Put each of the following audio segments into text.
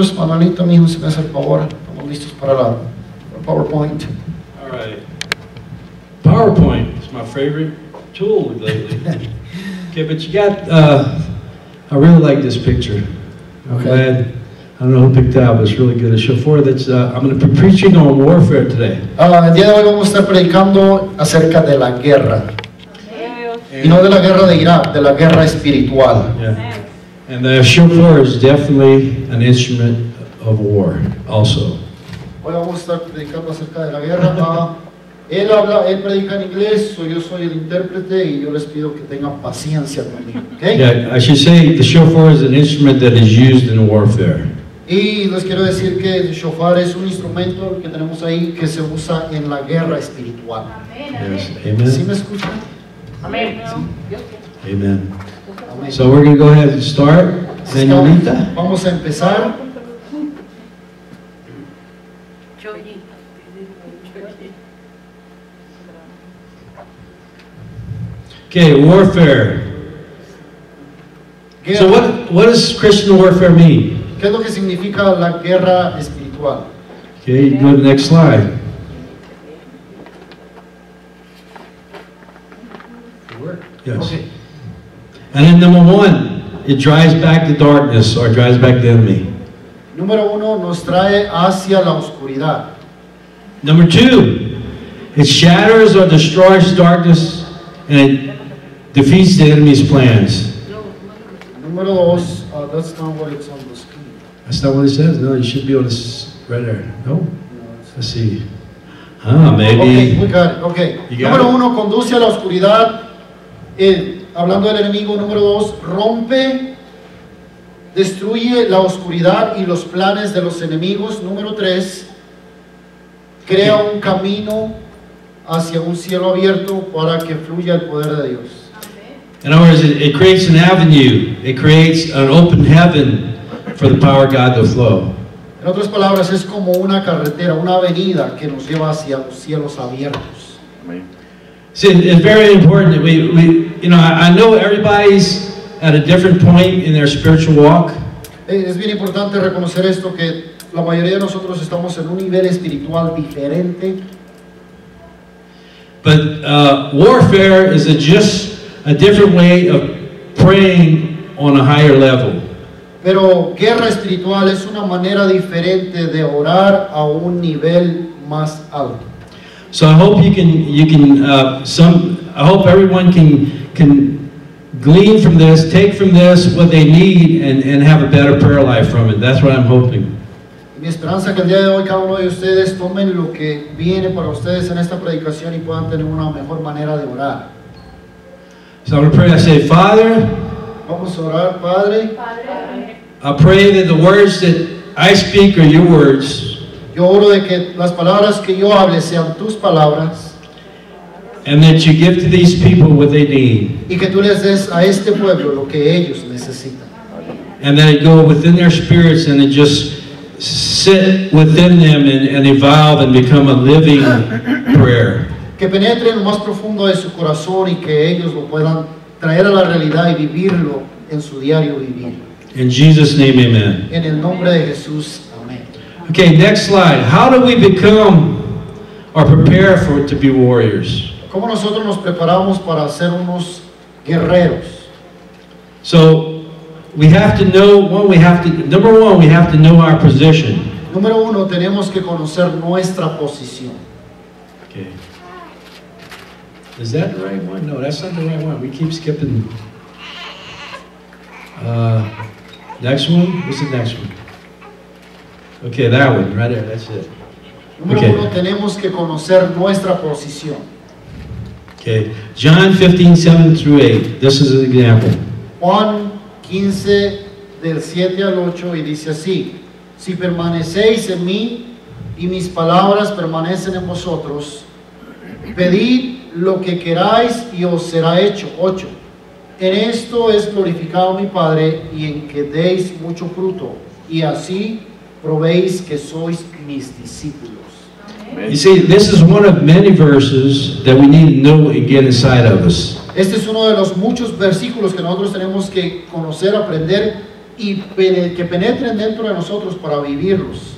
Manolito, mijo, si me hace el favor, estamos listos para la PowerPoint. All right. PowerPoint is my favorite tool lately. Okay, but you got, I really like this picture. I'm glad, I don't know who picked it out, but it's really good. A shofar that's, I'm going to be preaching on warfare today. El día de hoy vamos a estar predicando acerca de la guerra. Y no de la guerra de Irak, de la guerra espiritual. Yeah. And the shofar is definitely an instrument of war also. Hoy vamos a estar predicando acerca de la guerra. Él predica en inglés, yo soy el intérprete y yo les pido que tengan paciencia conmigo. ¿Okay? Yeah, I should say the shofar is an instrument that is used in warfare. Y les quiero decir que el shofar es un instrumento que tenemos ahí que se usa en la guerra espiritual. Yes. Amen. ¿Sí me escuchan? Amén. Amen. Amén. So we're going to go ahead and start. Señorita. Vamos a empezar. Okay, warfare. Guerra. So what does Christian warfare mean? ¿Qué es lo que significa la guerra espiritual? Okay, you go to the next slide. Yes. Okay. And then number one, it drives back the darkness or drives back the enemy. Número uno, nos trae hacia la oscuridad. Number two, it shatters or destroys darkness and it defeats the enemy's plans. Número dos, that's not what it's on the screen. That's not what it says. No, you should be on this right there. No? No, it's- Let's see. Maybe. Okay, we got it. Okay. You got Número it? uno, conduce a la oscuridad. Hablando del enemigo. Número dos, rompe, destruye la oscuridad y los planes de los enemigos. Número tres, crea un camino hacia un cielo abierto para que fluya el poder de Dios. In other words, it creates an avenue. It creates an open heaven for the power of God to flow. En otras palabras, es como una carretera, una avenida que nos lleva hacia los cielos abiertos. See, it's very important that I know everybody's at a different point in their spiritual walk. Es bien importante reconocer esto, que la mayoría de nosotros estamos en un nivel espiritual diferente. But warfare is just a different way of praying on a higher level. Pero guerra espiritual es una manera diferente de orar a un nivel más alto. So I hope I hope everyone can glean from this, take from this what they need, and have a better prayer life from it. That's what I'm hoping. Mi esperanza que el día de hoy cada uno de ustedes tomen lo que viene para ustedes en esta predicación y puedan tener una mejor manera de orar. So I'm going to pray. I say, Father, Vamos a orar, Padre. I pray that the words that I speak are your words. Yo oro de que las palabras que yo hable sean tus palabras And that you give to these people what they need. y que tú les des a este pueblo lo que ellos necesitan. And that it go within their spirits and it just sit within them and evolve and become a living prayer. Que penetre en lo más profundo de su corazón y que ellos lo puedan traer a la realidad y vivirlo en su diario vivir. In Jesus' name, amen. En el nombre de Jesús, amén. Okay, next slide. How do we become or prepare to be warriors? ¿Cómo nosotros nos preparamos para ser unos guerreros? So we have to know, number one, we have to know our position. Número uno, tenemos que conocer nuestra posición. Okay. Is that the right one? No, that's not the right one. We keep skipping. Next one? What's the next one? Okay, that one, right there, that's it. Número Okay. uno, tenemos que conocer nuestra posición. Okay, John 15:7-8. This is an example. Juan 15, del 7 al 8, y dice así: si permanecéis en mí y mis palabras permanecen en vosotros, pedid lo que queráis y os será hecho. 8. En esto es glorificado mi Padre, y en que deis mucho fruto, y así probéis que sois mis discípulos. You see, this is one of many verses that we need to know and get inside of us. Este es uno de los muchos versículos que nosotros tenemos que conocer, aprender y que penetren dentro de nosotros para vivirlos.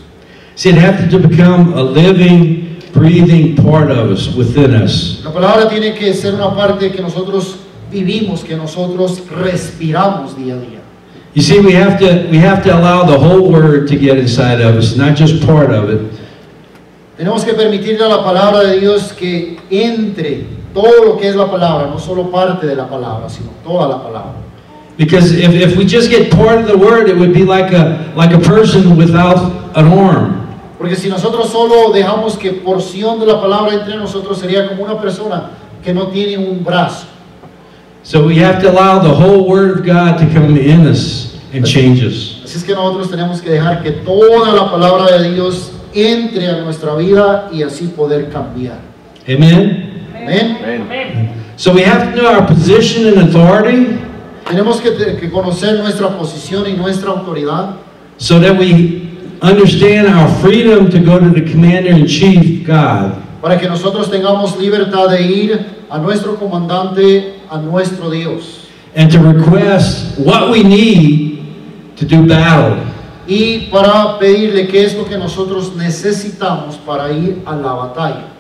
See, it has to become a living, breathing part of us, within us. La palabra tiene que ser una parte que nosotros vivimos, que nosotros respiramos día a día. You see, we have to allow the whole word to get inside of us, not just part of it. Tenemos que permitirle a la palabra de Dios que entre todo lo que es la palabra, no solo parte de la palabra, sino toda la palabra. Because if we just get part of the word, it would be like a person without an arm. Porque si nosotros solo dejamos que porción de la palabra entre nosotros, sería como una persona que no tiene un brazo. So we have to allow the whole word of God to come in us and change us. Así es que nosotros tenemos que dejar que toda la palabra de Dios entre a nuestra vida y así poder cambiar. Amen? Amén. So we have to know our position and authority, Tenemos que conocer nuestra posición y nuestra autoridad so that we understand our freedom to go to the commander-in-chief, God, para que nosotros tengamos libertad de ir a nuestro comandante, a nuestro Dios, and to request what we need to do battle. y para pedirle qué es lo que nosotros necesitamos para ir a la batalla.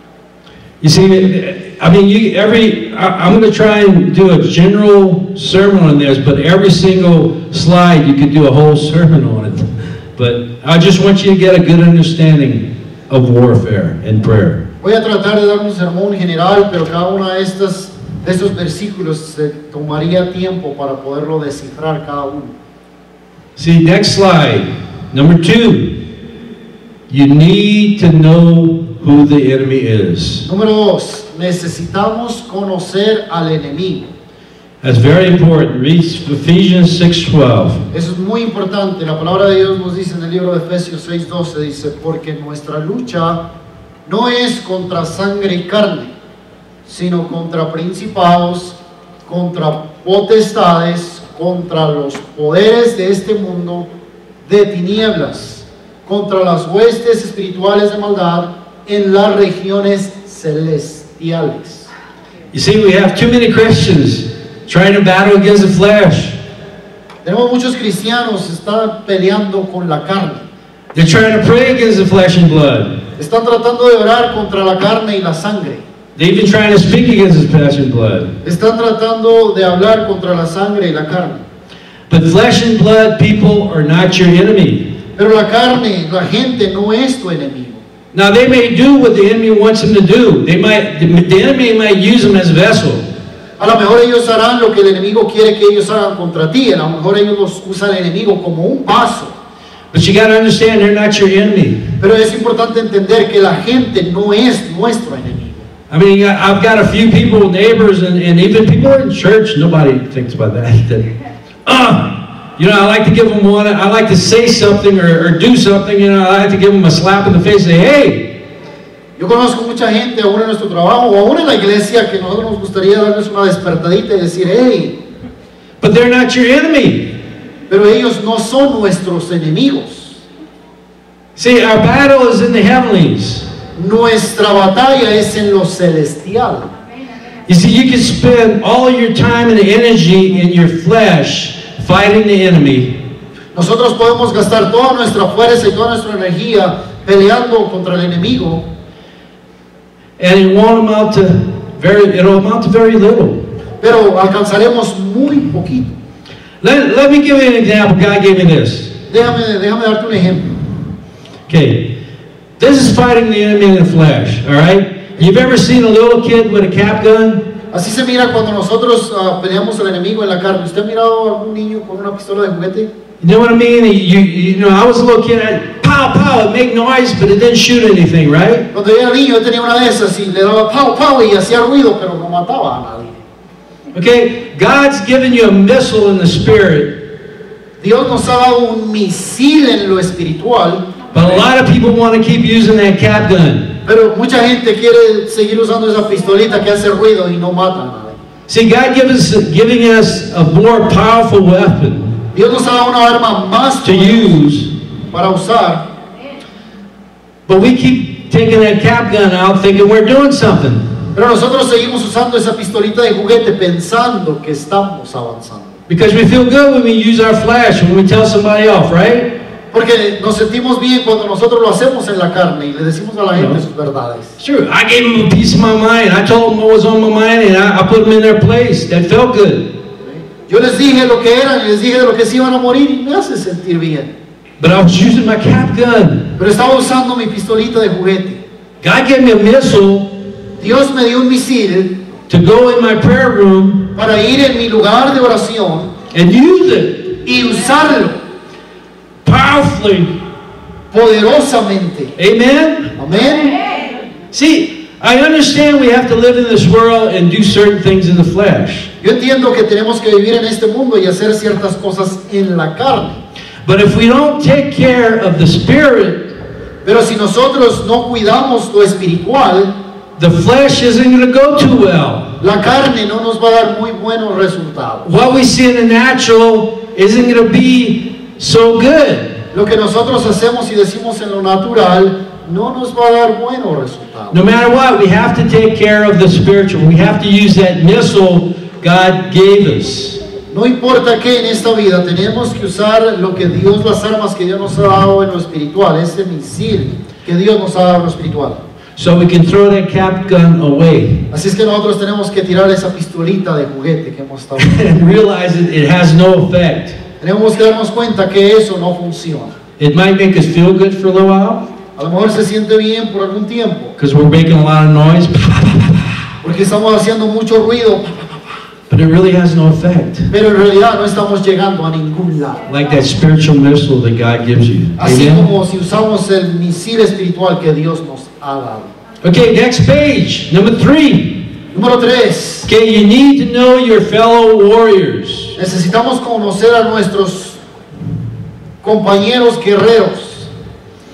You see, I mean, I'm going to try and do a general sermon on this, but every single slide you could do a whole sermon on it. But I just want you to get a good understanding of warfare and prayer. Voy a tratar de dar un sermón general, pero cada uno de estos versículos se tomaría tiempo para poderlo descifrar cada uno. See, next slide, number 2. You need to know who the enemy is. Número 2, necesitamos conocer al enemigo. That's very important. Read Ephesians 6:12. Eso es muy importante. La palabra de Dios nos dice en el libro de Efesios 6:12, dice, porque nuestra lucha no es contra sangre y carne, sino contra principados, contra potestades, contra los poderes de este mundo de tinieblas, contra las huestes espirituales de maldad en las regiones celestiales. You see, we have too many Christians trying to battle against the flesh. Tenemos muchos cristianos que están peleando con la carne. They're trying to pray against the flesh and blood. Están tratando de orar contra la carne y la sangre. They're even trying to speak against the flesh and blood. Están tratando de hablar contra la sangre y la carne. But flesh and blood people are not your enemy. Pero la carne, la gente no es tu enemigo. Now they may do what the enemy wants them to do. The enemy might use them as a vessel. A lo mejor ellos harán lo que el enemigo quiere que ellos hagan contra ti. A lo mejor ellos los usan el enemigo como un vaso. But you got to understand they're not your enemy. Pero es importante entender que la gente no es nuestro enemigo. I mean, I've got a few people, neighbors, and even people in church. Nobody thinks about that. You know, I like to give them one. I like to say something or do something. You know, I like to give them a slap in the face and say, "Hey." Yo conozco mucha gente, aún en nuestro trabajo o aún en la iglesia, que nosotros nos gustaría darles una despertadita y decir, hey. But they're not your enemy. Pero ellos no son nuestros enemigos. See, our battle is in the heavenlies. Nuestra batalla es en lo celestial. You see, you can spend all your time and energy in your flesh fighting the enemy. Nosotros podemos gastar toda nuestra fuerza y toda nuestra energía peleando contra el enemigo. And it'll amount to very little. Pero alcanzaremos muy poquito. Let me give you an example. God gave me this. Déjame darte un ejemplo. Okay, this is fighting the enemy in the flesh. All right. You've ever seen a little kid with a cap gun? Así se mira cuando nosotros peleamos al enemigo en la carne. ¿Usted ha mirado a algún niño con una pistola de juguete? You know what I mean? You know, I was a little kid. Pow, pow, it made noise, but it didn't shoot anything, right? Cuando yo era niño, yo tenía una de esas y le daba pow, pow y hacía ruido, pero no mataba a nadie. Okay, God's given you a missile in the spirit. Dios nos ha dado un misil en lo espiritual. But a lot of people want to keep using that cap gun. Pero mucha gente quiere seguir usando esa pistolita que hace ruido y no mata a nadie. See, God giving us a more powerful weapon. Dios nos ha dado una arma más to use para usar. But we keep taking that cap gun out thinking we're doing something. Pero nosotros seguimos usando esa pistolita de juguete pensando que estamos avanzando. Because we feel good when we use our flesh, when we tell somebody off, right? Porque nos sentimos bien cuando nosotros lo hacemos en la carne y le decimos a la gente sus verdades. Sure, I gave them a piece of my mind. I told them what was on my mind, and I put them in their place. That felt good. Yo les dije lo que eran y les dije de lo que se iban a morir y me hace sentir bien. But I was using my cap gun. Pero estaba usando mi pistolita de juguete. God gave me a missile Dios me dio un misil to go in my prayer room para ir en mi lugar de oración and use it y usarlo powerfully. poderosamente. Amen? Amén. See, I understand we have to live in this world and do certain things in the flesh. Yo entiendo que tenemos que vivir en este mundo y hacer ciertas cosas en la carne. But if we don't take care of the spirit, Pero si nosotros no cuidamos lo espiritual, the flesh isn't going to go too well. la carne no nos va a dar muy buenos resultados. What we see in the natural isn't going to be so good. Lo que nosotros hacemos y decimos en lo natural no nos va a dar buenos resultados. No matter what, we have to take care of the spiritual. We have to use that missile God gave us. No importa qué en esta vida, tenemos que usar lo que Dios, las armas que Dios nos ha dado en lo espiritual, ese misil que Dios nos ha dado en lo espiritual. So we can throw that cap gun away Así es que nosotros tenemos que tirar esa pistolita de juguete que hemos estado usando. and realize that it has no effect. Tenemos que darnos cuenta que eso no funciona. It might make us feel good for a little while A lo mejor se siente bien por algún tiempo, because we're making a lot of noise, porque estamos haciendo mucho ruido, but it really has no effect. pero en realidad no estamos llegando a ningún lado. Like that spiritual missile that God gives you. Así Amen? como si usamos el misil espiritual que Dios nos ha dado. Okay, next page, number 3. Número 3. Okay, you need to know your fellow warriors. Necesitamos conocer a nuestros compañeros guerreros.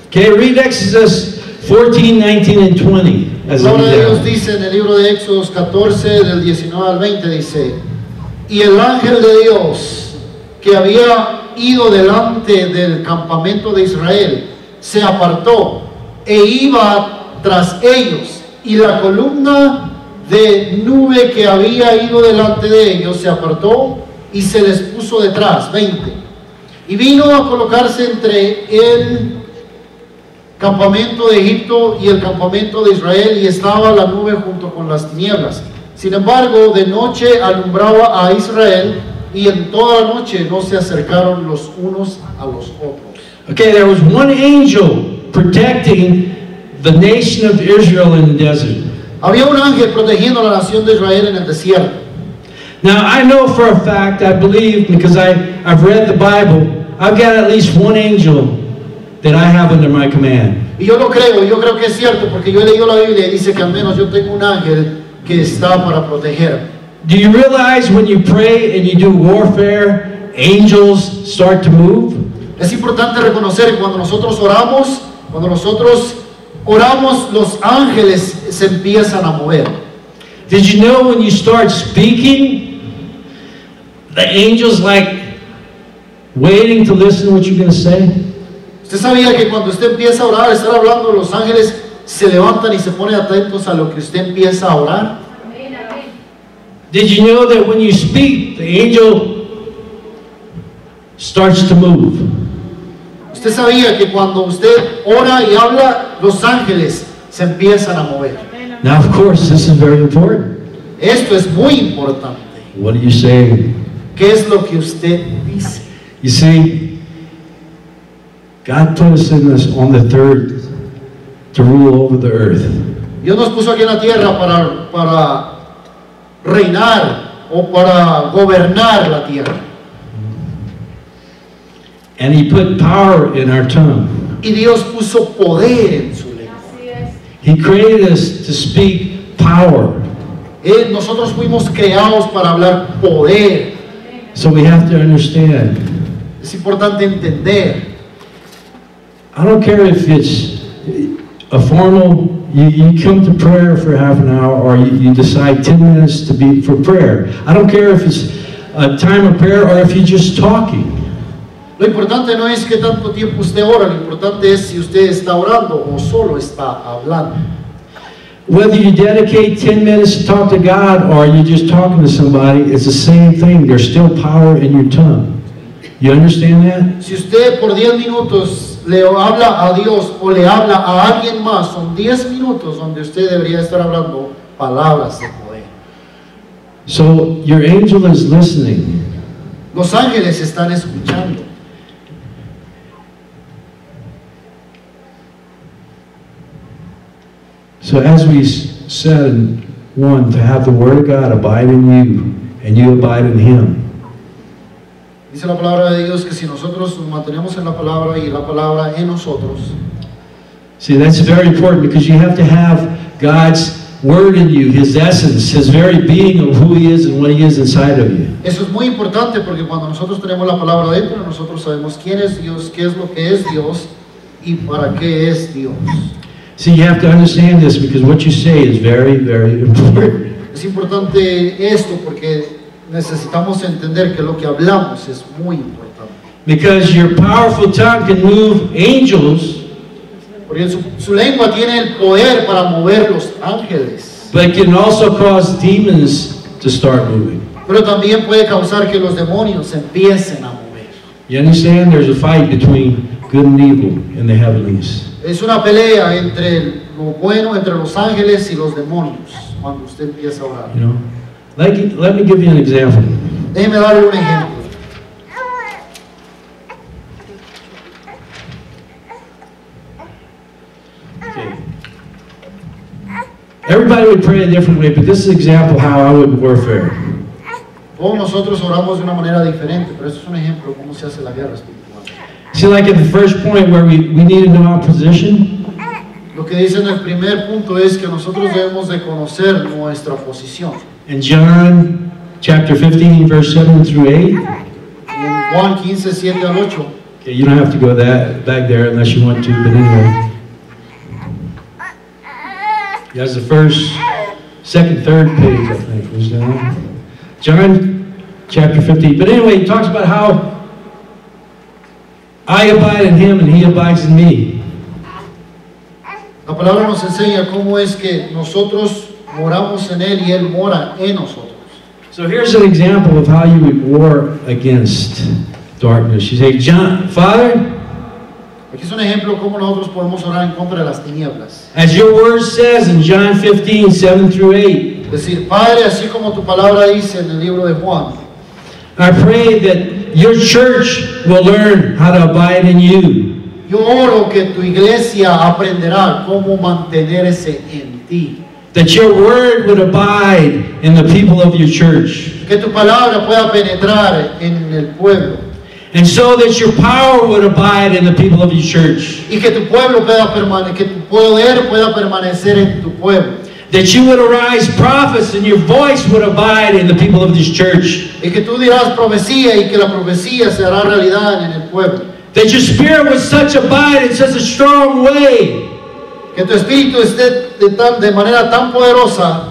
Okay, read Exodus 14, 19, and 20. As La I palabra de read Dios down. dice en el libro de Éxodos 14, del 19 al 20, dice: Y el ángel de Dios, que había ido delante del campamento de Israel, se apartó e iba tras ellos, y la columna de nube que había ido delante de ellos se apartó y se les puso detrás. 20. Y vino a colocarse entre el campamento de Egipto y el campamento de Israel, y estaba la nube junto con las tinieblas. Sin embargo, de noche alumbraba a Israel, y en toda la noche no se acercaron los unos a los otros. Okay, there was one angel protecting the nation of Israel in the desert. Había un ángel protegiendo a la nación de Israel en el desierto. Now, I know for a fact, I believe, because I've read the Bible, I've got at least one angel that I have under my command. Y yo creo que es cierto, porque yo he leído la Biblia y dice que al menos yo tengo un ángel que está para proteger. Do you realize when you pray and you do warfare, angels start to move? Es importante reconocer que cuando nosotros oramos, los ángeles se empiezan a mover. Did you know when you start speaking, the angels like waiting to listen to what you're going to say? ¿Usted sabía que cuando usted empieza a orar, estar hablando, los ángeles se levantan y se ponen atentos a lo que usted empieza a orar? Did you know that when you speak, the angel starts to move? ¿Usted sabía que cuando usted ora y habla, los ángeles se empiezan a mover? Now, of course, this is very important. Esto es muy importante. What are you saying? ¿Qué es lo que usted dice? You see, God put us in this on the third to rule over the earth. Dios nos puso aquí en la tierra para reinar o para gobernar la tierra. And He put power in our tongue. Y Dios puso poder en su lengua. He created us to speak power. Nosotros fuimos creados para hablar poder. So we have to understand. Es importante entender. I don't care if it's a formal, you come to prayer for half an hour, or you decide 10 minutes to be for prayer. I don't care if it's a time of prayer or if you're just talking. Lo importante no es que tanto tiempo usted ora, lo importante es si usted está orando o solo está hablando. Whether you dedicate 10 minutes to talk to God or you're just talking to somebody, it's the same thing. There's still power in your tongue. You understand that? Si usted por 10 minutos le habla a Dios o le habla a alguien más, son 10 minutos donde usted debería estar hablando palabras de poder. So your angel is listening. Los ángeles están escuchando. So as we said in 1, to have the Word of God abide in you and you abide in Him. Dice la palabra de Dios que si nosotros nos mantenemos en la palabra y la palabra en nosotros. See, that's very important because you have to have God's Word in you, His essence, His very being of who He is and what He is inside of you. Eso es muy importante porque cuando nosotros tenemos la palabra dentro, nosotros sabemos quién es Dios, qué es lo que es Dios y para qué es Dios. See, you have to understand this because what you say is very, very important. Es importante esto porque necesitamos entender que lo que hablamos es muy importante. Because your powerful tongue can move angels, Porque su lengua tiene el poder para mover los ángeles, but it can also cause demons to start moving. pero también puede causar que los demonios empiecen a mover. You understand? There's a fight between good and evil in the heavenlies. Es una pelea entre lo bueno, entre los ángeles y los demonios, cuando usted empieza a orar. You know? Let me give you an example. Déjeme darle un ejemplo. Okay. Everybody would pray a different way, but this is an example how I would warfare. Todos nosotros oramos de una manera diferente, pero eso es un ejemplo de cómo se hace la guerra espiritual. See, like at the first point where we need to know our position. Lo que dice en el primer punto es que nosotros debemos de conocer nuestra posición. In John chapter 15, verse 7 through 8. En Juan 15, 7 al 8. Okay, you don't have to go back there unless you want to, but anyway. That's the first, second, third page, I think, was down. John chapter 15. But anyway, he talks about how I abide in Him and He abides in me. La palabra nos enseña cómo es que nosotros moramos en Él y Él mora en nosotros. So here's an example of how you would war against darkness. You say, John, Father, Aquí es un ejemplo cómo nosotros podemos orar en contra de las tinieblas. as your word says in John 15, 7 through 8, Es decir, Padre, así como tu palabra dice en el libro de Juan, I pray that your church will learn how to abide in you. yo oro que tu iglesia aprenderá cómo mantenerse en ti. That your word would abide in the people of your church. Que tu palabra pueda penetrar en el pueblo. And so that your power would abide in the people of your church. Y que tu pueblo pueda permanecer, que tu poder pueda permanecer en tu pueblo. That you would arise prophets and your voice would abide in the people of this church. Y que tú dirás profecía y que la profecía se hará realidad en el pueblo. That your spirit would such abide in such a strong way. Que tu espíritu esté de manera tan poderosa.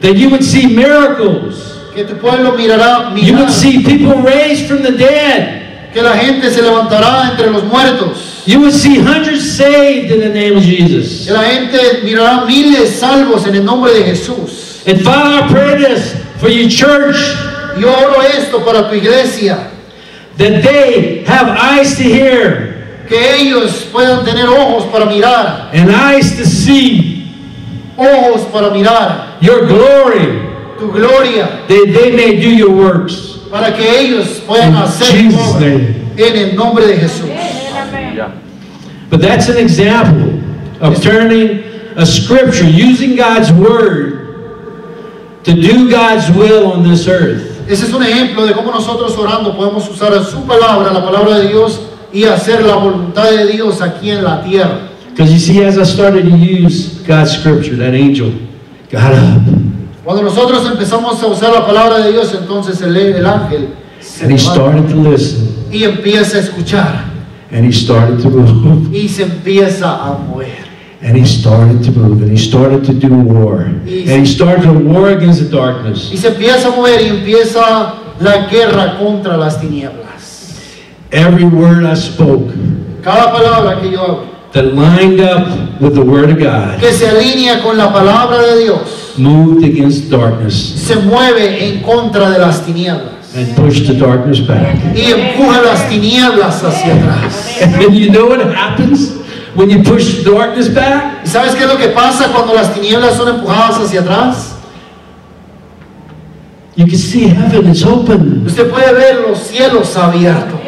That you would see miracles. Que tu pueblo mirará You would milagros. see people raised from the dead. Que la gente se levantará entre los muertos. You would see hundreds saved in the name of Jesus. Que la gente mirará miles salvos en el nombre de Jesús. And Father, I pray this for your church. Yo oro esto para tu iglesia. That they have eyes to hear Que ellos puedan tener ojos para mirar. and eyes to see Ojos para mirar your glory, tu gloria. that they may do your works. Para que ellos puedan In hacer tu Jesus' obra. name. En el nombre de Jesús. But that's an example of turning a scripture, using God's word to do God's will on this earth. Ese es un ejemplo de cómo nosotros orando podemos usar su palabra, la palabra de Dios, y hacer la voluntad de Dios aquí en la tierra. Because you see, as I started to use God's scripture, that angel got up Cuando nosotros empezamos a usar la palabra de Dios, entonces el ángel se and he levanta started to listen y empieza a escuchar and he started to move y se empieza a mover. and he started to move and he started to do war and he started to war against the darkness. Y se empieza a mover y empieza la guerra contra las tinieblas. Every word I spoke Cada palabra que yo hablo, that lined up with the Word of God que se alinea con la palabra de Dios moved against darkness se mueve en contra de las tinieblas and pushed the darkness back. y empuja las tinieblas hacia atrás. And you know what happens when you push darkness back? ¿Y sabes qué es lo que pasa cuando las tinieblas son empujadas hacia atrás? You can see heaven is open. Usted puede ver los cielos abiertos.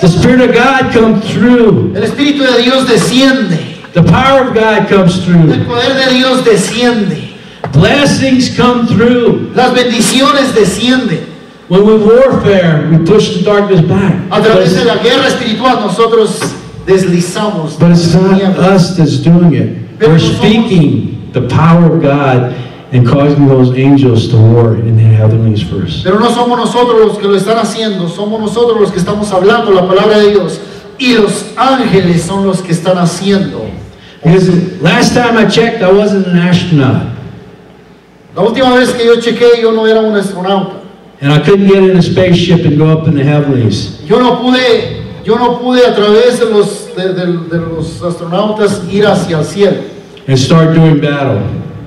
The Spirit of God comes through. El Espíritu de Dios desciende. The power of God comes El through. poder de Dios desciende. Blessings come through. Las bendiciones descienden. When we warfare, we push the darkness back. A través de la guerra espiritual nosotros deslizamos. But it's not tinieblas. us that's doing it. We're speaking the power of God and causing those angels to war in the heavenlies first. Pero no somos nosotros los que lo están haciendo, somos nosotros los que estamos hablando la palabra de Dios. Y los ángeles son los que están haciendo. Because last time I checked, I wasn't an astronaut. La última vez que yo chequeé, yo no era un astronauta. And I couldn't get in a spaceship and go up in the heavenlies. Yo no pude a través de los astronautas ir hacia el cielo And start doing battle.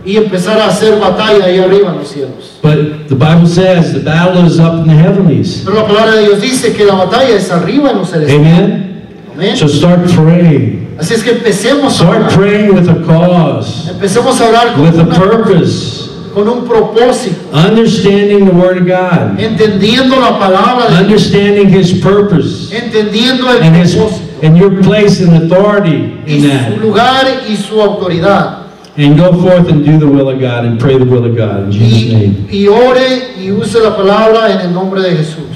y empezar a hacer batalla ahí arriba en los cielos. But the Bible says the battle is up in the heavenlies. Pero la palabra de Dios dice que la batalla es arriba en los celestiales. Amen? Amén. So start praying. Así es que empecemos a Start orar. praying with a cause, Empecemos a orar with a una- purpose, con un propósito, understanding the Word of God, entendiendo la palabra de Dios, understanding His purpose, entendiendo el and propósito your place and authority y in su that. lugar y su autoridad. And go forth and do the will of God and pray the will of God in Jesus' name. Y ore y use la palabra en el nombre de Jesús.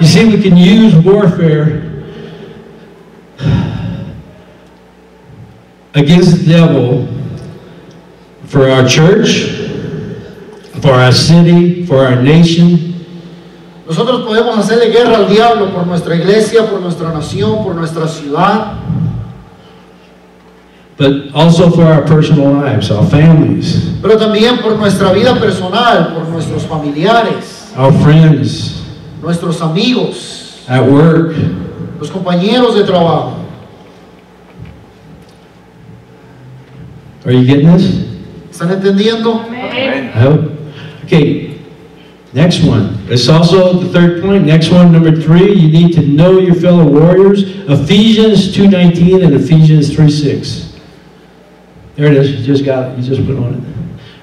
You see, we can use warfare against the devil for our church, for our city, for our nation. Nosotros podemos hacerle guerra al diablo por nuestra iglesia, por nuestra nación, por nuestra ciudad, But also for our personal lives, our families, pero también por nuestra vida personal, por nuestros familiares, our friends, nuestros amigos, at work. los compañeros de trabajo. Are you getting this? ¿Están entendiendo? I hope. Okay, next one. It's also the third point. Next one, number 3, you need to know your fellow warriors. Ephesians 2:19 and Ephesians 3:6. There it is. You just got it. You just put it on it.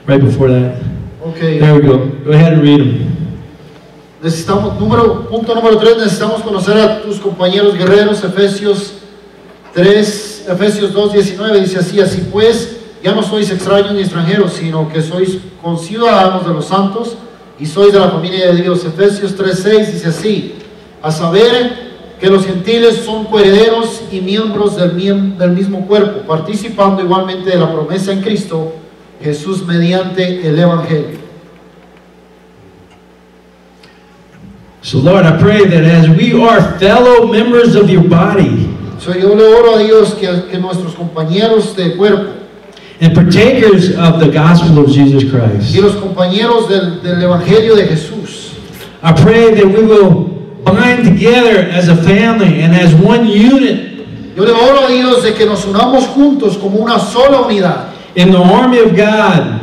Right before that. Okay. There we go. Go ahead and read them. Punto número 3, necesitamos conocer a tus compañeros guerreros. Efesios 2:19 dice así pues, ya no sois extraños ni extranjeros, sino que sois conciudadanos de los santos y sois de la familia de Dios. Efesios 3:6 dice así, a saber que los gentiles son coherederos y miembros del mismo cuerpo, participando igualmente de la promesa en Cristo Jesús mediante el Evangelio. So Lord, I pray that as we are fellow members of your body So, yo le oro a Dios que nuestros compañeros de cuerpo and partakers of the gospel of Jesus Christ, y los compañeros del Evangelio de Jesús, I pray that we will bind together as a family and as one unit yo le oro a Dios de que nos unamos juntos como una sola unidad in the army of God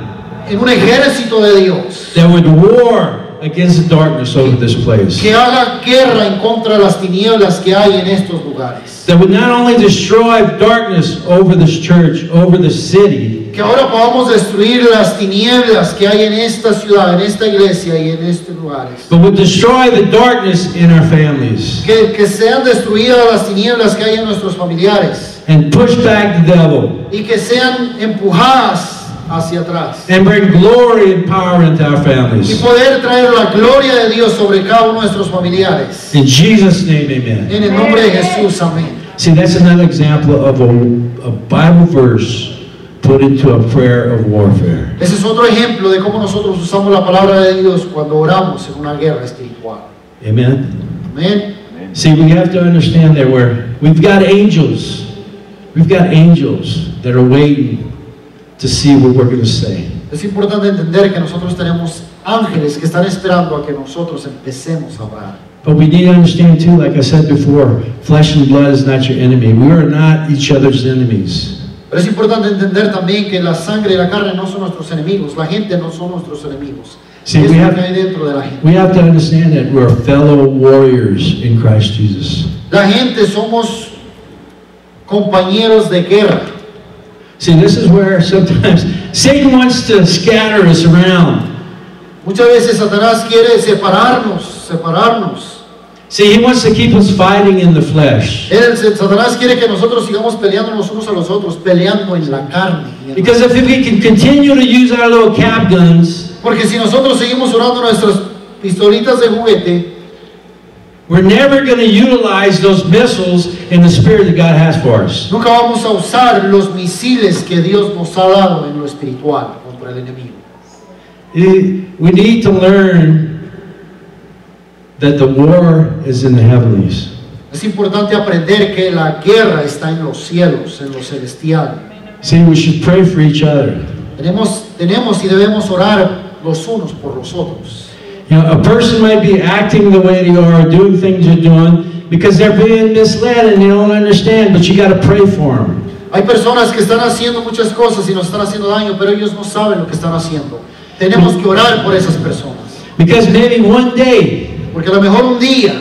en un ejército de Dios that would war against the darkness over this place. que haga guerra en contra de las tinieblas que hay en estos lugares, That would not only destroy darkness over this church, over the city, que ahora podamos destruir las tinieblas que hay en esta ciudad, en esta iglesia y en estos lugares, but would destroy the darkness in our families que sean destruidas las tinieblas que hay en nuestros familiares and push back the devil y que sean empujadas hacia atrás. and bring glory and power into our Y families. poder traer la gloria de Dios sobre cada uno de nuestros familiares. In Jesus' name, amen. En el nombre de Jesús, amén. See, that's another example of a Bible verse put into a prayer of warfare. Ese es otro ejemplo de cómo nosotros usamos la palabra de Dios cuando oramos en una guerra espiritual. Amen. Amén. See, we have to understand that we've got angels. We've got angels that are waiting to see what we're going to say. Es importante entender que nosotros tenemos ángeles que están esperando a que nosotros empecemos a orar. But we need to understand too, like I said before, flesh and blood is not your enemy. We are not each other's enemies. Pero es importante entender también que la sangre y la carne no son nuestros enemigos, la gente no son nuestros enemigos. See, Es we lo have- que hay dentro de la gente. We have to understand that we're fellow warriors in Christ Jesus. La gente somos compañeros de guerra. See, this is where sometimes Satan wants to scatter us around. Muchas veces Satanás quiere separarnos. See, he wants to keep us fighting in the flesh. Satanás quiere que nosotros sigamos peleando los unos a los otros, peleando en la carne. Because if we can continue to use our little cap guns, Porque si nosotros seguimos usando nuestras pistolitas de juguete, we're never going to utilize those missiles in the spirit that God has for us. nunca vamos a usar los misiles que Dios nos ha dado en lo espiritual contra el enemigo. We need to learn that the war is in the heavenlies. Es importante aprender que la guerra está en los cielos, en lo celestial. See, we should pray for each other. Tenemos y debemos orar los unos por los otros. You know, a person might be acting the way they are, doing things they're doing, because they're being misled and they don't understand, but you got to pray for them. Hay personas que están haciendo muchas cosas y nos están haciendo daño, pero ellos no saben lo que están haciendo. Tenemos que orar por esas personas. Because maybe one day, Porque a lo mejor un día,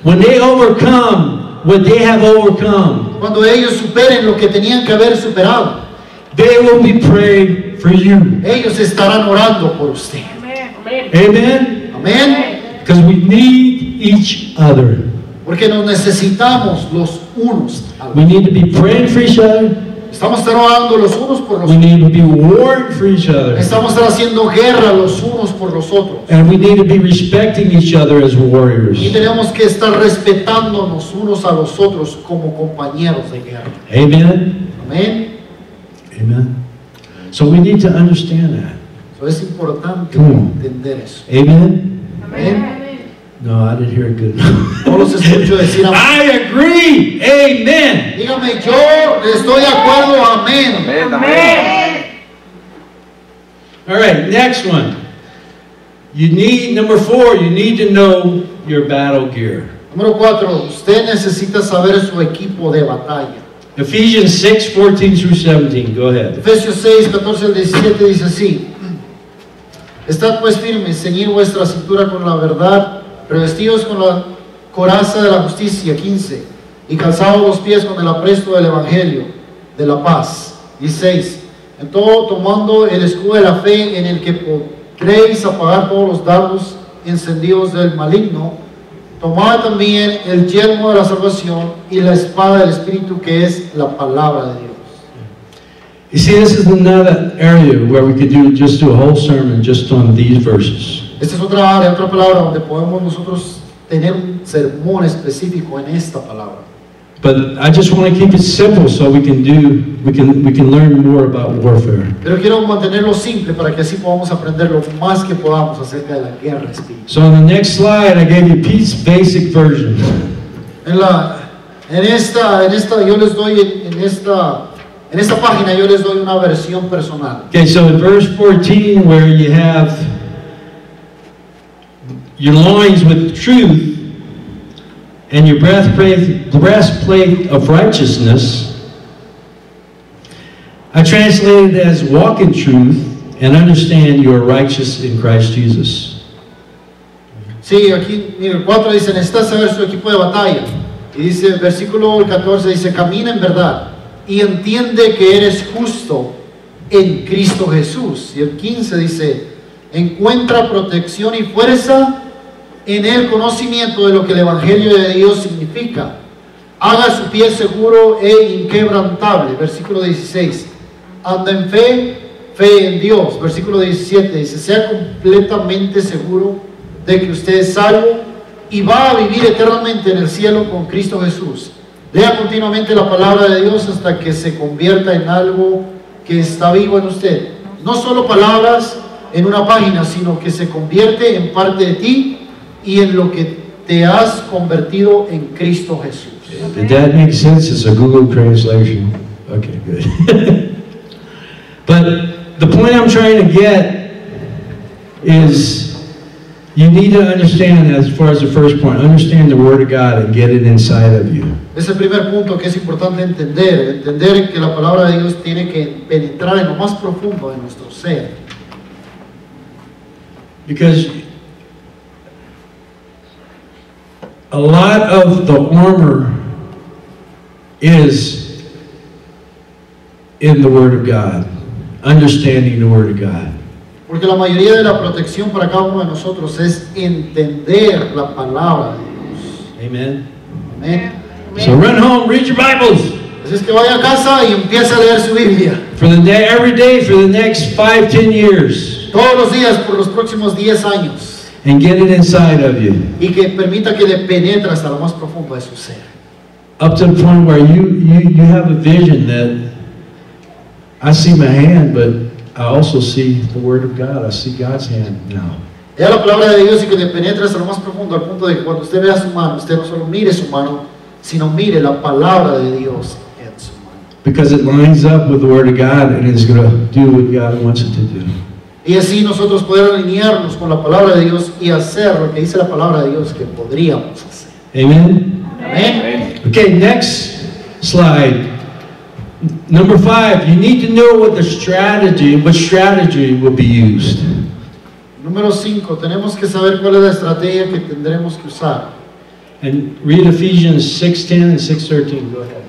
when they overcome what they have overcome, cuando ellos superen lo que tenían que haber superado, they will be praying for you. ellos estarán orando por usted. Amen? Amén. Because we need each other. Porque nos necesitamos los unos a los We need to be praying for each other. Estamos estar orando los unos por los We otros. need to be warring for each other. Estamos estar haciendo guerra los unos por los otros. And we need to be respecting each other as warriors. Y tenemos que estar respetándonos unos a los otros como compañeros de guerra. Amen? Amén. Amen. So we need to understand that. So es importante Come on. entender eso. Amen? Amén. No, I didn't hear it good enough. No los escucho decir amén. I agree. Amen. Dígame, yo estoy de acuerdo. Amén. All right, next one. You need, number 4, you need to know your battle gear. Número 4. Usted necesita saber su equipo de batalla. Ephesians 6, 14 through 17. Go ahead. Efesios 6, 14 al 17 dice así: Estad pues firmes, ceñid vuestra cintura con la verdad, revestidos con la coraza de la justicia. 15. Y calzados los pies con el apresto del evangelio de la paz. 16. En todo tomando el escudo de la fe, en el que podréis apagar todos los dardos encendidos del maligno. Tomad también el yelmo de la salvación y la espada del Espíritu, que es la palabra de Dios. You see, this is another area where we could just do a whole sermon just on these verses. Esta es otra área, otra palabra donde podemos nosotros tener un sermón específico en esta palabra. But I just want to keep it simple so we can learn more about warfare. Pero quiero mantenerlo simple para que así podamos aprender lo más que podamos acerca de la guerra espiritual. So on the next slide, I gave you Pete's basic version. En esta yo les doy en esta página yo les doy una versión personal. Okay, so in verse 14, where you have your loins with truth and your breastplate of righteousness, I translated it as walk in truth and understand you are righteous in Christ Jesus. Sí, aquí, mire, el 4 dice, necesitas saber su equipo de batalla. Y dice, el versículo 14 dice, camina en verdad y entiende que eres justo en Cristo Jesús. Y el 15 dice, encuentra protección y fuerza en el conocimiento de lo que el Evangelio de Dios significa. Haga su pie seguro e inquebrantable. Versículo 16. Anda en fe en Dios. Versículo 17 dice, sea completamente seguro de que usted es salvo y va a vivir eternamente en el cielo con Cristo Jesús. Lea continuamente la palabra de Dios hasta que se convierta en algo que está vivo en usted. No solo palabras en una página, sino que se convierte en parte de ti y en lo que te has convertido en Cristo Jesús. Did that make sense? It's a Google translation. Okay, good. But the point I'm trying to get is you need to understand, as far as the first point, understand the Word of God and get it inside of you. Es el primer punto que es importante entender que la palabra de Dios tiene que penetrar en lo más profundo de nuestro ser. Because a lot of the armor is in the Word of God, understanding the Word of God. Porque la mayoría de la protección para cada uno de nosotros es entender la palabra de Dios. Amen. Amén. So run home, read your Bibles. Así es que vaya a casa y empiece a leer su Biblia. For the day, every day for the next 5, 10 years. Todos los días por los próximos 10 años. And get it inside of you. Y que permita que le penetre hasta lo más profundo de su ser. Up to the point where you have a vision that I see my hand, but I also see the Word of God. I see God's hand now. Ya la palabra de Dios y que le penetre hasta lo más profundo al punto de que cuando usted vea su mano, usted no solo mire su mano, sino mire la palabra de Dios en su mano. Because it lines up with the Word of God and it's going to do what God wants it to do. Y así nosotros poder alinearnos con la palabra de Dios y hacer lo que dice la palabra de Dios que podríamos hacer. Amen? Amén. Okay, next slide. Number 5, you need to know what strategy will be used. Número 5, tenemos que saber cuál es la estrategia que tendremos que usar. And read Ephesians 6:10 and 6:13. Go ahead.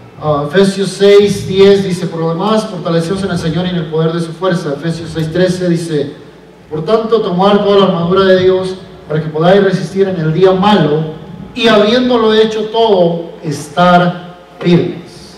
Efesios 6:10 dice, por lo demás, fortaleceos en el Señor y en el poder de su fuerza. Efesios 6:13 dice, por tanto, tomar toda la armadura de Dios para que podáis resistir en el día malo y habiéndolo hecho todo, estar firmes.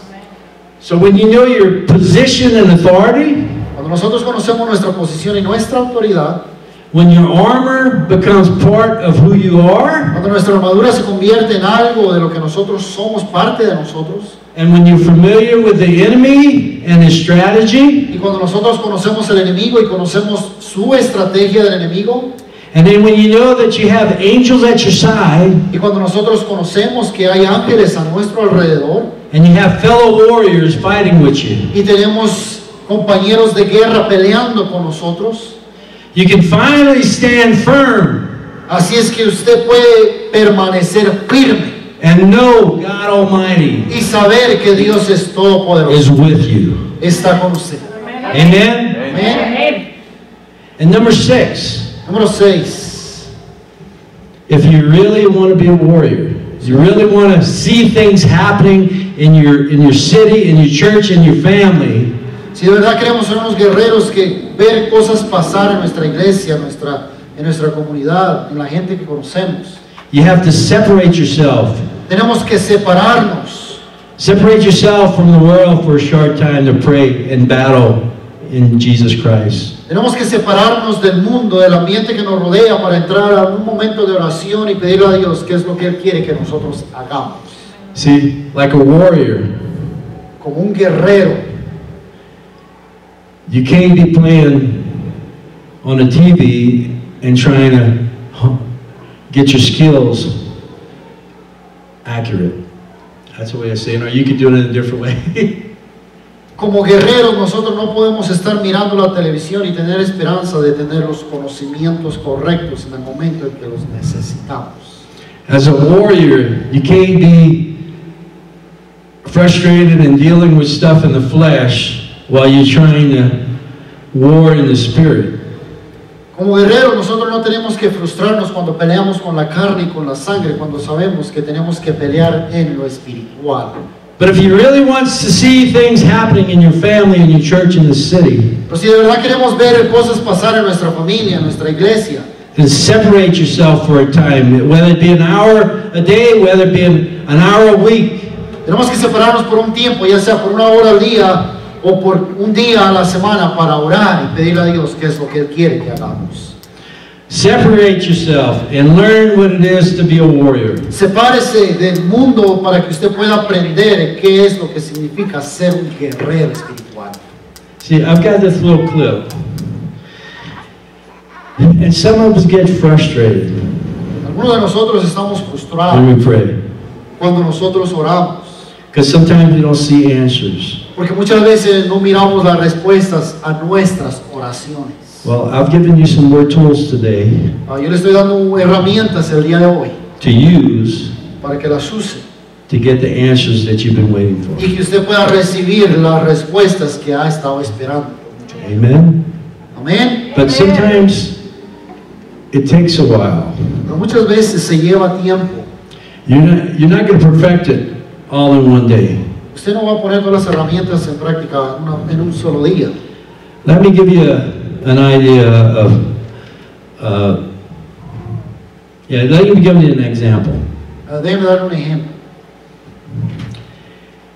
So when you know your position and authority, Cuando nosotros conocemos nuestra posición y nuestra autoridad, when your armor becomes part of who you are, cuando nuestra armadura se convierte en algo de lo que nosotros somos, parte de nosotros, and when you're familiar with the enemy and his strategy, y cuando nosotros conocemos el enemigo y conocemos su estrategia del enemigo, and then when you know that you have angels at your side, y cuando nosotros conocemos que hay ángeles a nuestro alrededor, and you have fellow warriors fighting with you, y tenemos compañeros de guerra peleando con nosotros, you can finally stand firm así es que usted puede permanecer firme and know God Almighty y saber que Dios es is todopoderoso, with you. está con usted. Amen? Amén. And number 6, Número 6. if you really want to be a warrior, you really want to see things happening in your city, in your church, in your family, Si de verdad queremos ser unos guerreros que ver cosas pasar en nuestra iglesia, en nuestra comunidad, en la gente que conocemos, you have to separate yourself. tenemos que separarnos. Separate yourself from the world for a short time to pray and battle in Jesus Christ. Tenemos que separarnos del mundo, del ambiente que nos rodea para entrar a un momento de oración y pedirle a Dios qué es lo que Él quiere que nosotros hagamos. See, like a warrior, Como un guerrero, you can't be playing on a TV and trying to get your skills accurate. That's the way I say it. Or you could do it in a different way. como guerreros nosotros no podemos estar mirando la televisión y tener esperanza de tener los conocimientos correctos en el momento en que los necesitamos. As a warrior, you can't be frustrated and dealing with stuff in the flesh while you're trying to war in the spirit. Como guerreros nosotros no tenemos que frustrarnos cuando peleamos con la carne y con la sangre, cuando sabemos que tenemos que pelear en lo espiritual. But if you really want to see things happening in your family, in your church, in the city, Pero si de verdad queremos ver cosas pasar en nuestra familia, en nuestra iglesia, then separate yourself for a time, whether it be an hour a day, whether it be an hour a week. tenemos que separarnos por un tiempo, ya sea por una hora al día o por un día a la semana para orar y pedirle a Dios qué es lo que Él quiere que hagamos. Separate yourself and learn what it is to be a warrior. Sepárese del mundo para que usted pueda aprender qué es lo que significa ser un guerrero espiritual. See, I've got this little clip. And some of us get frustrated Algunos de nosotros estamos when frustrados we pray. cuando nosotros oramos, Because sometimes we don't see answers. porque muchas veces no miramos las respuestas a nuestras oraciones. Well, I've given you some more tools today Yo le estoy dando herramientas el día de hoy to use para que las use, to get the answers that you've been waiting for. Y que usted pueda recibir las respuestas que ha estado esperando por mucho tiempo. Amen? Amén. But sometimes it takes a while. Pero muchas veces se lleva tiempo. You're not going to perfect it all in one day. Usted no va a poner todas las herramientas en práctica en un solo día. Let me give you an idea of, let me give you an example. Déjeme dar un ejemplo.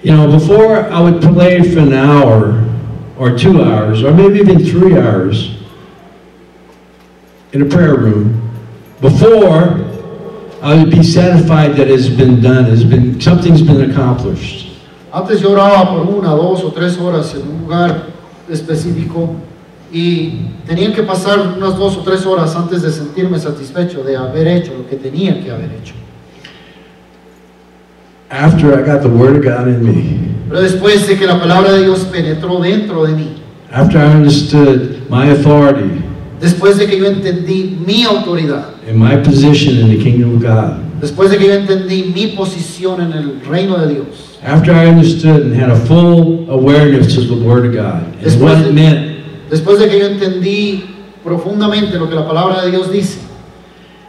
You know, before I would play for an hour or 2 hours or maybe even 3 hours in a prayer room, before I would be satisfied that it's been done, something's been accomplished. Antes yo oraba por 1, 2 o 3 horas en un lugar específico y tenían que pasar unas 2 o 3 horas antes de sentirme satisfecho de haber hecho lo que tenía que haber hecho. After I got the Word of God in me, Pero después de que la palabra de Dios penetró dentro de mí, after I understood my authority después de que yo entendí mi autoridad, and my position in the kingdom of God, después de que yo entendí mi posición en el reino de Dios, after I understood and had a full awareness of the Word of God and what it meant, después de que yo entendí profundamente lo que la palabra de Dios dice,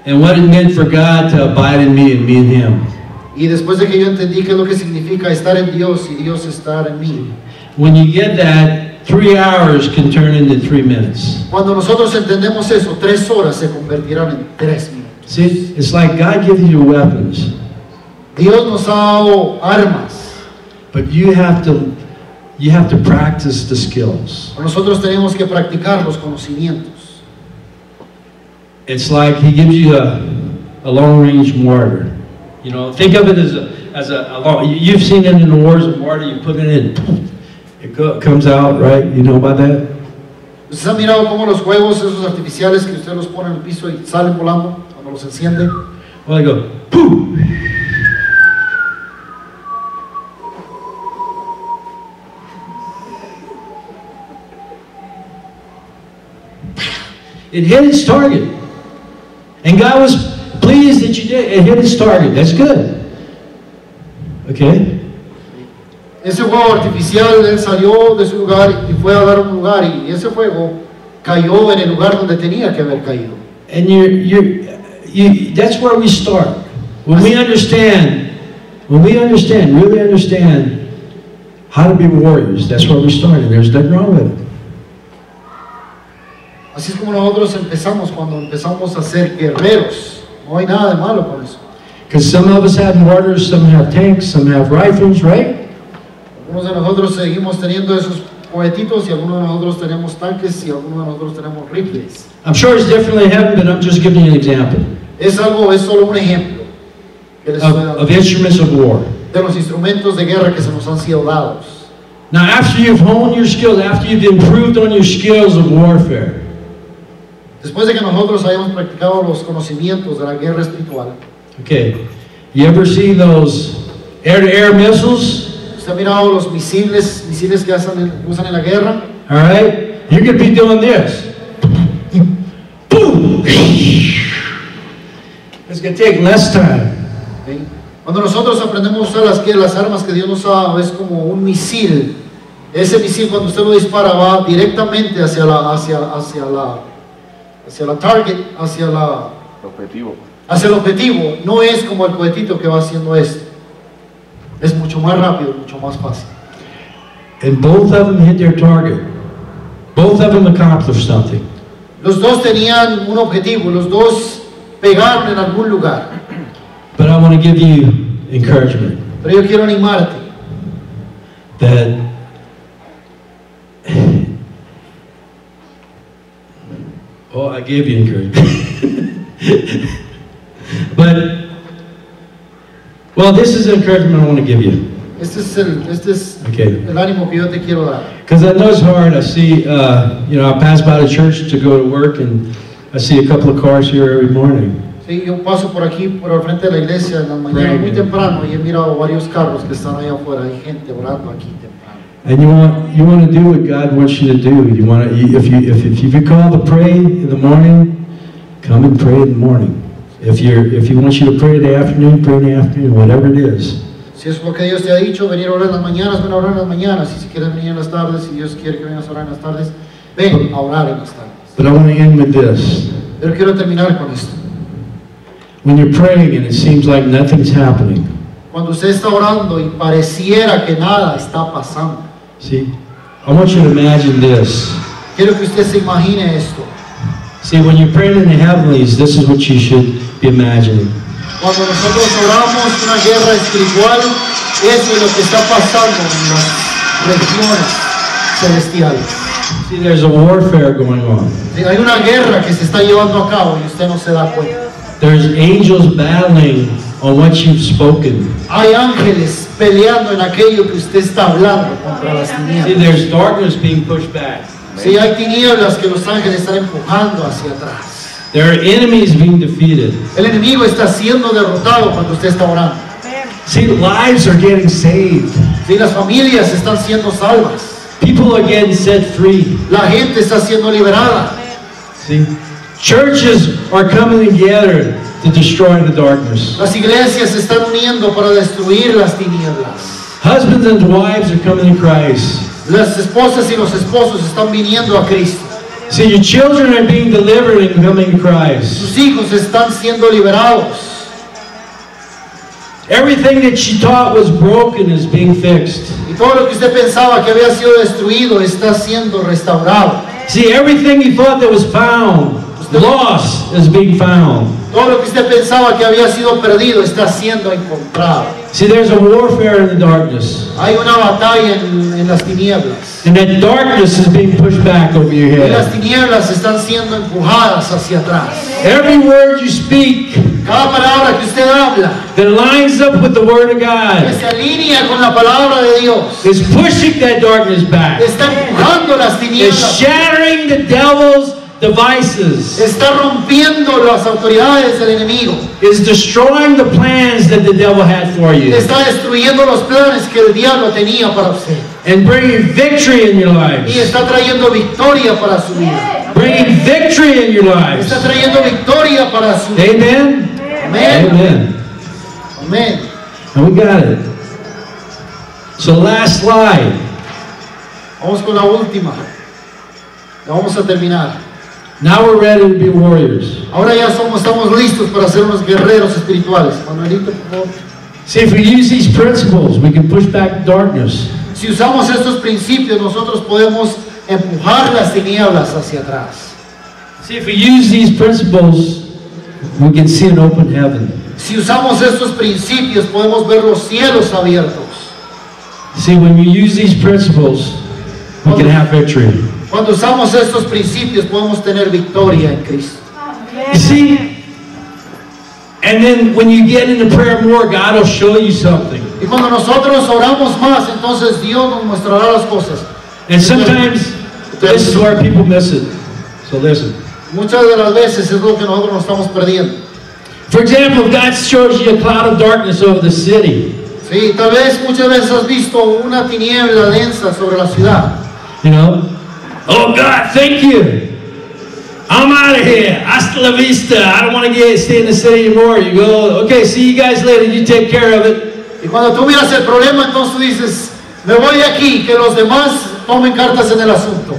and what it meant for God to abide in me and me in Him. y después de que yo entendí qué es lo que significa estar en Dios y Dios estar en mí. When you get that, 3 hours can turn into 3 minutes. Cuando nosotros entendemos eso, 3 horas se convertirán en 3 minutos. See, it's like God gives you weapons, Dios nos ha dado armas, but you have to practice the skills. pero nosotros tenemos que practicar los conocimientos. It's like He gives you a long-range mortar. You know, think of it as a long. You've seen it in the wars of mortar. You put it in, it comes out, right? You know about that? ¿Ustedes han mirado cómo los juegos esos artificiales que usted los pone en el piso y salen volando cuando los enciende? Well, they go, poof. It hit its target. And God was pleased that you did. It hit its target. That's good. Okay? Ese fuego artificial, él salió de su lugar y fue a dar un lugar y ese fuego cayó en el lugar donde tenía que haber caído. And that's where we start. When we understand, really understand how to be warriors, that's where we start. And there's nothing wrong with it. Así es como nosotros empezamos cuando empezamos a ser guerreros. No hay nada de malo con eso. Because some of us have mortars, some have tanks, some have rifles, right? Algunos de nosotros seguimos teniendo esos cohetitos y algunos de nosotros tenemos tanques y algunos de nosotros tenemos rifles. I'm sure it's different in heaven, but I'm just giving you an example Es solo un ejemplo que les estoy dando of instruments of war. de los instrumentos de guerra que se nos han sido dados. Now, after you've honed your skills, after you've improved on your skills of warfare, Después de que nosotros hayamos practicado los conocimientos de la guerra espiritual, okay, you ever see those air-to-air missiles? ¿usted ha mirado los misiles que usan en la guerra? All right, you could be doing this. Boom! It's going to take less time. ¿Sí? Cuando nosotros aprendemos a usar las armas que Dios nos ha dado, es como un misil. Ese misil, cuando usted lo dispara, va directamente hacia la target, hacia el objetivo. No es como el cohetito que va haciendo esto. Es mucho más rápido, mucho más fácil. And both of them hit their target. Both of them accomplished something. Los dos tenían un objetivo, los dos pegaron en algún lugar. But I want to give you encouragement Pero yo quiero animarte that oh, I gave you encouragement. But well, this is encouragement I want to give you. Este es Okay. el ánimo que yo te quiero dar. Because I know it's hard. I see, I pass by the church to go to work, and I see a couple of cars here every morning. Sí, yo paso por aquí, por el frente de la iglesia en la mañana muy temprano y he mirado varios carros que están allá afuera. Hay gente orando aquí temprano. And you want to do what God wants you to do. You want to, if you call to pray in the morning, come and pray in the morning. If He wants you to pray in the afternoon, pray in the afternoon. Whatever it is. Si es lo que Dios te ha dicho, venir a orar en las mañanas, ven a orar en las mañanas. Y si quieres venir en las tardes, si Dios quiere que vengas a orar en las tardes, ven a orar en las tardes. But I want to end with this. Pero quiero terminar con esto. When you're praying and it seems like nothing's happening, Cuando usted está orando y pareciera que nada está pasando, see, I want you to imagine this. quiero que usted se imagine esto. See, when you're praying in the heavenlies, this is what you should be imagining. Cuando nosotros oramos una guerra espiritual, eso es lo que está pasando en las regiones celestiales. See, there's a warfare going on. Sí, hay una guerra que se está llevando a cabo y usted no se da cuenta. There's angels battling on what you've spoken. Hay ángeles peleando en aquello que usted está hablando contra las See, tinieblas. there's darkness being pushed back. Sí, hay tinieblas que los ángeles están empujando hacia atrás. There are enemies being defeated. El enemigo está siendo derrotado cuando usted está orando. See, lives are getting saved. Sí, las familias están siendo salvas. People are getting set free. La gente está siendo liberada. See, churches are coming together to destroy the darkness. Las iglesias se están uniendo para destruir las tinieblas. Husbands and wives are coming to Christ. Las esposas y los esposos están viniendo a Cristo. See, your children are being delivered and coming to Christ. Sus hijos están siendo liberados. Everything that she thought was broken is being fixed. Y todo lo que usted pensaba que había sido destruido está siendo restaurado. See, everything you thought that was found, lost, is being found. Todo lo que usted pensaba que había sido perdido está siendo encontrado. See, there's a warfare in the darkness. Hay una batalla en las tinieblas. And that darkness is being pushed back over your Y las head. tinieblas están siendo empujadas hacia atrás. Every word you speak Cada palabra que usted habla that lines up with the Word of que God se alinea con la palabra de Dios is pushing that darkness back. está empujando las Is tinieblas. shattering the devil's devices. Está rompiendo las autoridades del enemigo. Is destroying the plans that the devil had for you. Está destruyendo los planes que el diablo tenía para usted. And bringing victory in your Y lives. está trayendo victoria para su vida. Bringing victory in your lives. Está trayendo victoria para su vida. Amen? Amén. Amen. Amén. And we got it. So last slide. Vamos con la última. La vamos a terminar. Now we're ready to be warriors. Ahora ya estamos listos para ser unos guerreros espirituales. Manuelito, por favor. See, if we use these principles, we can push back darkness. Si usamos estos principios, nosotros podemos empujar las tinieblas hacia atrás. See, if we use these principles, we can see an open heaven. Si usamos estos principios, podemos ver los cielos abiertos. See, when you use these principles, we can have victory. Cuando usamos estos principios, podemos tener victoria en Cristo. You see, and then when you get into prayer more, God will show you something. Y cuando nosotros oramos más, entonces Dios nos mostrará las cosas. And sometimes, this is where people miss it. So listen. Muchas de las veces es lo que nosotros nos estamos perdiendo. For example, if God shows you a cloud of darkness over the city, Sí, tal vez muchas veces has visto una tiniebla densa sobre la ciudad. you know, oh God, thank you. I'm out of here. Hasta la vista. I don't want to stay in the city anymore. You go, okay, see you guys later. You take care of it. Y cuando tú miras el problema, entonces tú dices, me voy de aquí, que los demás tomen cartas en el asunto.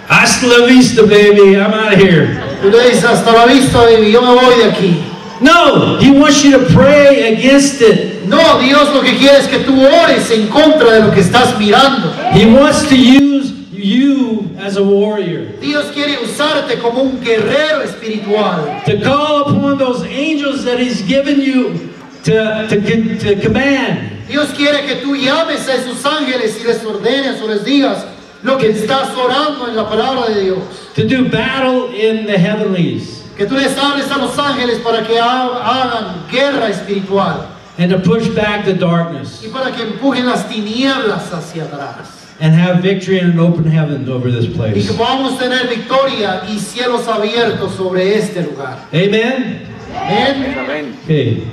Hasta la vista, baby. I'm out of here. Tú le dices, hasta la vista, baby, yo me voy de aquí. No, He wants you to pray against it. No, Dios lo que quiere es que tú ores en contra de lo que estás mirando. He wants to use you as a warrior, Dios quiere usarte como un guerrero espiritual. to call upon those angels that He's given you to command. Dios quiere que tú llames a esos ángeles y les ordenes o les digas lo que estás orando en la palabra de Dios. To do battle in the heavenlies. Que tú les hables a los ángeles para que hagan guerra espiritual And to push back the darkness. y para que empujen las tinieblas hacia atrás. And have victory and an open heaven over this Y place. que podamos tener victoria y cielos abiertos sobre este lugar. Amen? Amén. Okay.